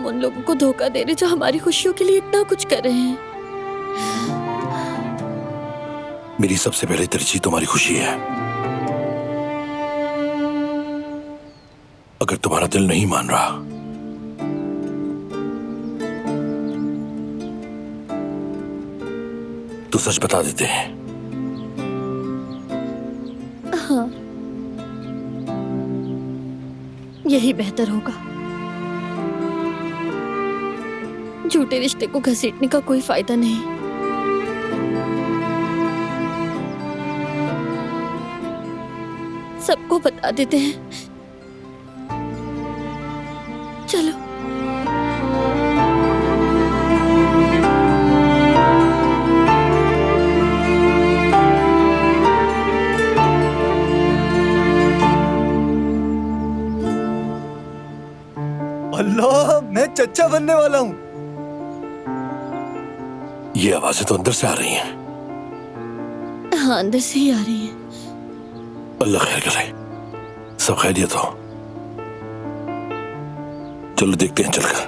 हम उन लोगों को धोखा दे रहे जो हमारी खुशियों के लिए इतना कुछ कर रहे हैं। मेरी सबसे पहले तरजीह तुम्हारी खुशी है। अगर तुम्हारा दिल नहीं मान रहा तो सच बता देते हैं। हाँ, यही बेहतर होगा। झूठे रिश्ते को घसीटने का कोई फायदा नहीं। सबको बता देते हैं। चलो। अल्लाह, मैं चच्चा बनने वाला हूँ। ये आवाजें तो अंदर से आ रही हैं। हाँ, अंदर से ही आ रही हैं। अल्लाह खैर करे, सब खैरियत हो। चलो देखते हैं चलकर।